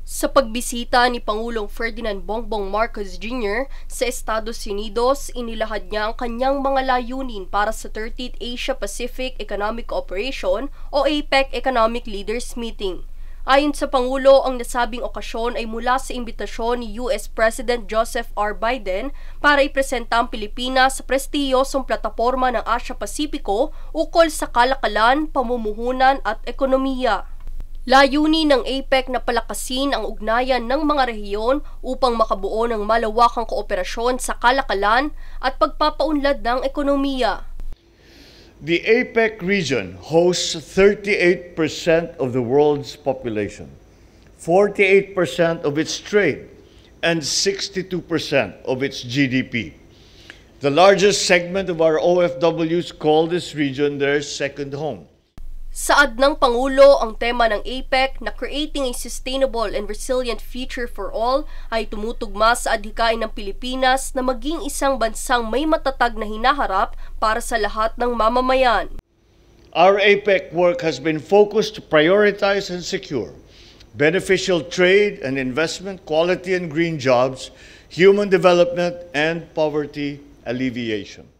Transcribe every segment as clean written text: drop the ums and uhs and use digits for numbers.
Sa pagbisita ni Pangulong Ferdinand Bongbong Marcos Jr. sa Estados Unidos, inilahad niya ang kanyang mga layunin para sa 30th Asia-Pacific Economic Cooperation o APEC Economic Leaders Meeting. Ayon sa Pangulo, ang nasabing okasyon ay mula sa imbitasyon ni US President Joseph R. Biden para ipresenta ang Pilipinas sa prestiyosong plataporma ng Asia-Pasipiko ukol sa kalakalan, pamumuhunan at ekonomiya. Layunin ng APEC na palakasin ang ugnayan ng mga rehiyon upang makabuo ng malawakang kooperasyon sa kalakalan at pagpapaunlad ng ekonomiya. The APEC region hosts 38% of the world's population, 48% of its trade, and 62% of its GDP. The largest segment of our OFWs call this region their second home. Saad ng Pangulo, ang tema ng APEC na Creating a Sustainable and Resilient Future for All ay tumutugma sa adhikain ng Pilipinas na maging isang bansang may matatag na hinaharap para sa lahat ng mamamayan. Our APEC work has been focused to prioritize and secure beneficial trade and investment, quality and green jobs, human development, and poverty alleviation.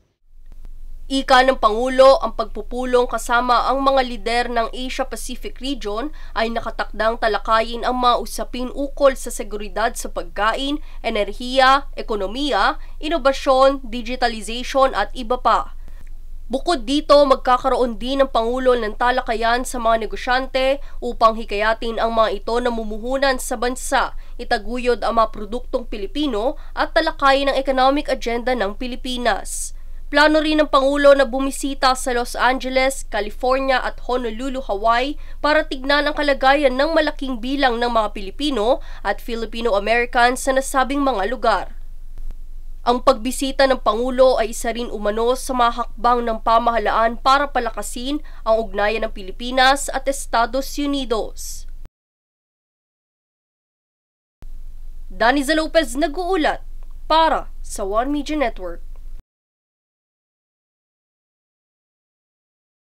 Ika ng Pangulo, ang pagpupulong kasama ang mga lider ng Asia-Pacific region ay nakatakdang talakayin ang mga usapin ukol sa seguridad sa pagkain, enerhiya, ekonomiya, inobasyon, digitalization at iba pa. Bukod dito, magkakaroon din ng Pangulo ng talakayan sa mga negosyante upang hikayatin ang mga ito na mumuhunan sa bansa, itaguyod ang mga produktong Pilipino at talakayin ang economic agenda ng Pilipinas. Plano rin ng Pangulo na bumisita sa Los Angeles, California at Honolulu, Hawaii para tignan ang kalagayan ng malaking bilang ng mga Pilipino at Filipino-Americans sa nasabing mga lugar. Ang pagbisita ng Pangulo ay isa rin umano sa mga hakbang ng pamahalaan para palakasin ang ugnayan ng Pilipinas at Estados Unidos. Daniza Lopez nag-uulat para sa One Media Network.